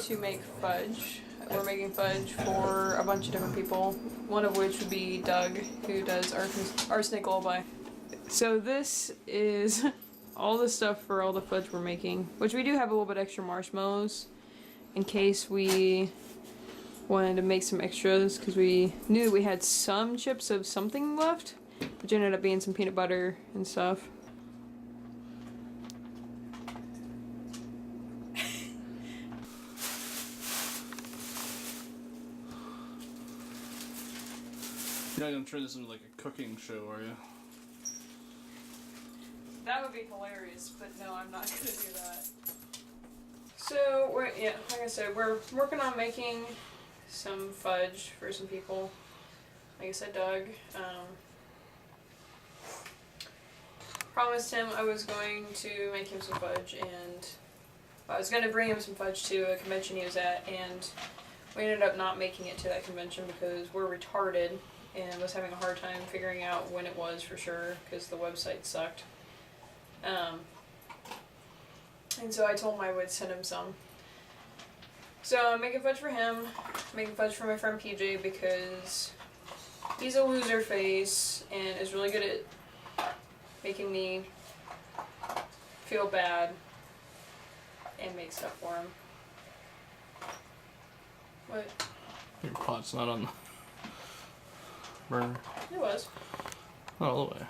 to make fudge. We're making fudge for a bunch of different people, one of which would be Doug, who does Arsenic Lullaby. So this is all the stuff for all the fudge we're making, which we do have a little bit extra marshmallows in case we wanted to make some extras, because we knew we had some chips of something left, which ended up being some peanut butter and stuff. You're not gonna turn this into like a cooking show, are you? That would be hilarious, but no, I'm not gonna do that. So, like I said, we're working on making some fudge for some people. Like I said, Doug. Promised him I was going to make him some fudge, and I was going to bring him some fudge to a convention he was at, and we ended up not making it to that convention because we're retarded and was having a hard time figuring out when it was for sure because the website sucked. And so I told him I would send him some. So I'm making fudge for him, making fudge for my friend PJ because he's a loser face and is really good at making me feel bad and make stuff for him. What? Your pot's not on the burner. It was. Not all the way.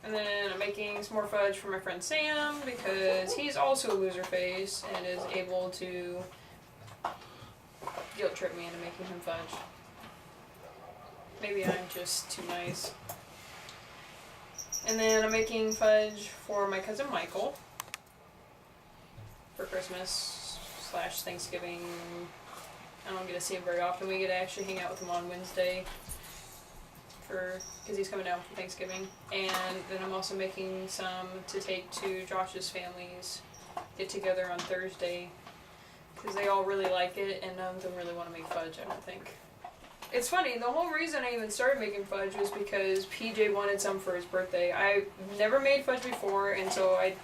And then I'm making some more fudge for my friend Sam because he's also a loser face and is able to guilt trip me into making him fudge. Maybe I'm just too nice. And then I'm making fudge for my cousin Michael for Christmas / Thanksgiving. I don't get to see him very often. We get to actually hang out with him on Wednesday because he's coming down for Thanksgiving. And then I'm also making some to take to Josh's family's get together on Thursday because they all really like it and none of them really want to make fudge, I don't think. It's funny, the whole reason I even started making fudge was because PJ wanted some for his birthday. I never made fudge before, and so I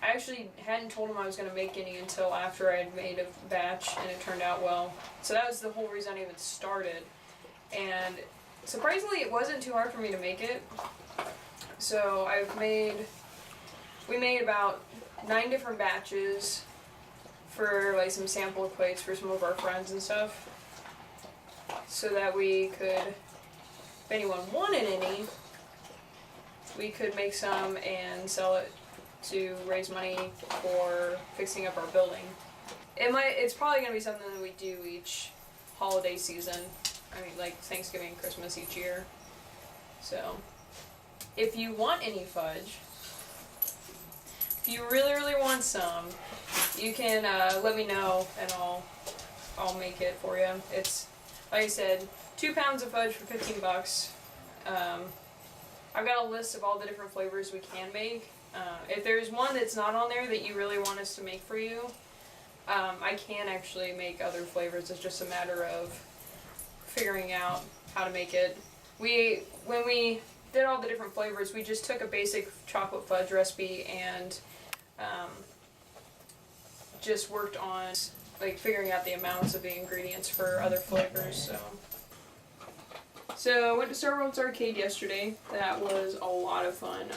actually hadn't told him I was going to make any until after I had made a batch and it turned out well. So that was the whole reason I even started. And surprisingly, it wasn't too hard for me to make it. So we made about 9 different batches for like some sample plates for some of our friends and stuff, so that we could, if anyone wanted any, we could make some and sell it to raise money for fixing up our building. It's probably going to be something that we do each holiday season. I mean, like Thanksgiving and Christmas each year. So, if you want any fudge, if you really, really want some, you can let me know and I'll make it for you. It's, like I said, 2 pounds of fudge for 15 bucks. I've got a list of all the different flavors we can make. If there's one that's not on there that you really want us to make for you, I can actually make other flavors. It's just a matter of figuring out how to make it. When we did all the different flavors, we just took a basic chocolate fudge recipe and just worked on like figuring out the amounts of the ingredients for other flavors. So I went to Star World's Arcade yesterday. That was a lot of fun.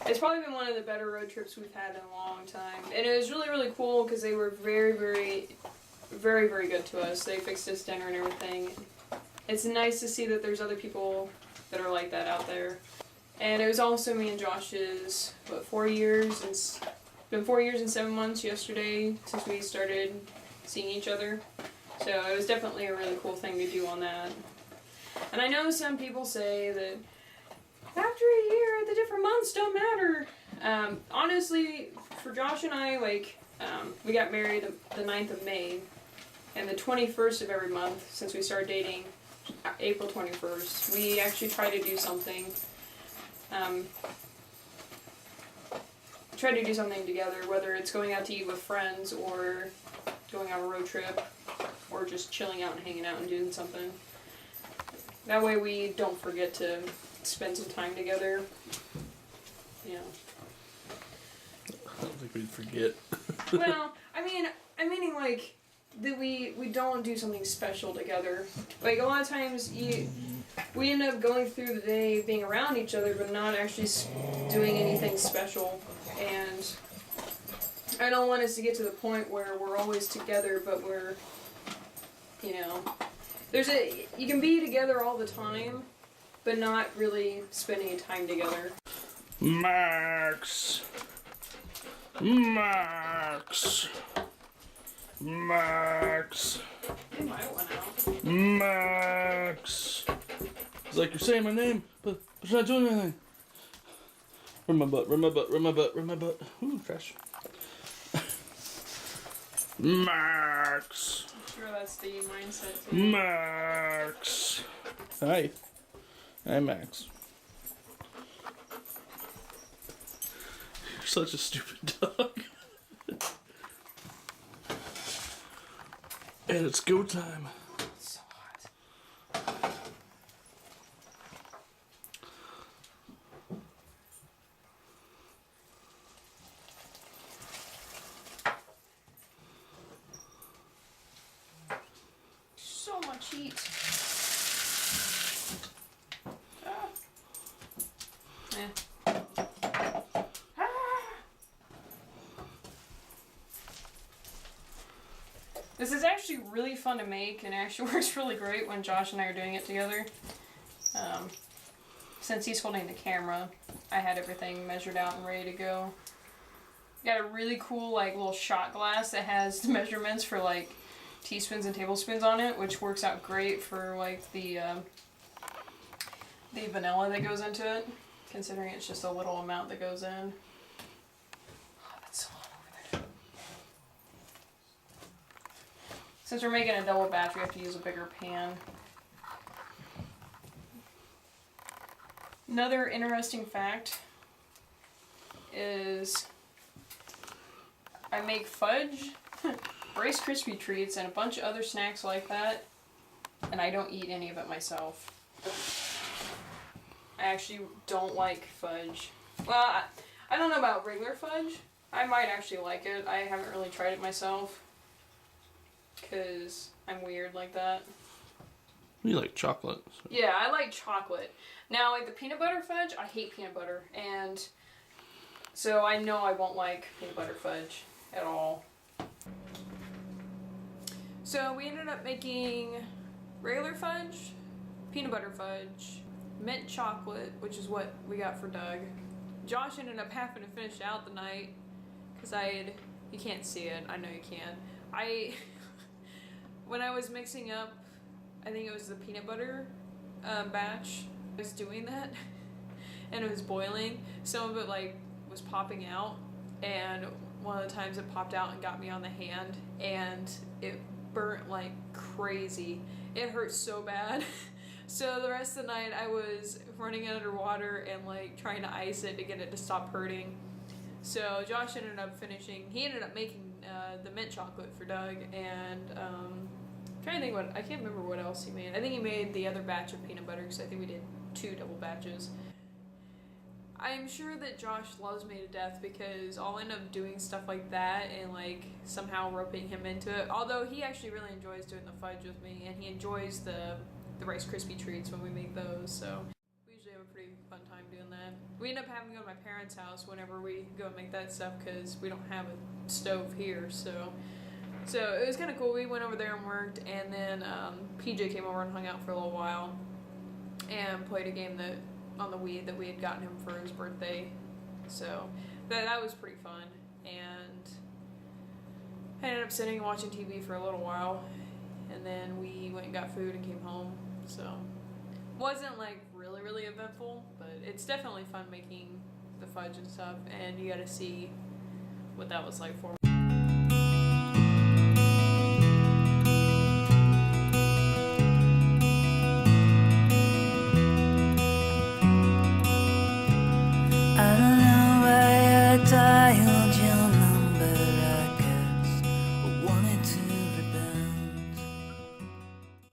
It's probably been one of the better road trips we've had in a long time. And it was really, really cool because they were very, very, very, very good to us. They fixed us dinner and everything. It's nice to see that there's other people that are like that out there. And it was also me and Josh's, 4 years? It's been 4 years and 7 months yesterday since we started seeing each other. So it was definitely a really cool thing to do on that. And I know some people say that after a year, the different months don't matter. Honestly, for Josh and I, we got married the 9th of May, and the 21st of every month, since we started dating, April 21st, we actually try to do something. Try to do something together, whether it's going out to eat with friends or going on a road trip or just chilling out and hanging out and doing something. That way we don't forget to spend some time together. You know. I don't think we'd forget. Well, I'm meaning like that we don't do something special together. Like a lot of times we end up going through the day being around each other, but not actually doing anything special. And I don't want us to get to the point where we're always together, but we're, you know, you can be together all the time, but not really spending any time together. Max! Max! Max! They might want out. Max! It's like you're saying my name, but you're not doing anything. Rub my butt, rub my butt, rub my butt, rub my butt. Ooh, trash. Max! I'm sure that's the mindset too. Max! Hi. Hi, Max. You're such a stupid dog. And it's go time. It's so hot. So much heat. Ah. Yeah. Ah. This is actually really fun to make, and actually works really great when Josh and I are doing it together. Since he's holding the camera, I had everything measured out and ready to go. Got a really cool like little shot glass that has the measurements for like teaspoons and tablespoons on it, which works out great for like the vanilla that goes into it, considering it's just a little amount that goes in. Oh, that's so hot over there. Since we're making a double batch, we have to use a bigger pan. Another interesting fact is I make fudge, Rice Krispie treats, and a bunch of other snacks like that, and I don't eat any of it myself. I actually don't like fudge. Well, I don't know about regular fudge. I might actually like it. I haven't really tried it myself, because I'm weird like that. You like chocolate. So. Yeah, I like chocolate. Now, like the peanut butter fudge, I hate peanut butter, and so I know I won't like peanut butter fudge at all. So we ended up making regular fudge, peanut butter fudge, mint chocolate, which is what we got for Doug. Josh ended up having to finish out the night because you can't see it, I know you can't. When I was mixing up, I think it was the peanut butter batch, I was doing that and it was boiling. Some of it like was popping out, and one of the times it popped out and got me on the hand, and it burnt like crazy. It hurt so bad. So the rest of the night I was running underwater and like trying to ice it to get it to stop hurting. So Josh ended up making the mint chocolate for Doug, and trying to think I can't remember what else he made. I think he made the other batch of peanut butter, because I think we did 2 double batches. I'm sure that Josh loves me to death, because I'll end up doing stuff like that and like somehow roping him into it. Although he actually really enjoys doing the fudge with me, and he enjoys the Rice Krispie treats when we make those, so we usually have a pretty fun time doing that. We end up having to go to my parents' house whenever we go and make that stuff, because we don't have a stove here, so it was kind of cool. We went over there and worked, and then PJ came over and hung out for a little while and played a game on the Wii that we had gotten him for his birthday. So that was pretty fun, and I ended up sitting and watching TV for a little while, and then we went and got food and came home. So wasn't like really eventful, but it's definitely fun making the fudge and stuff, and you got to see what that was like for me.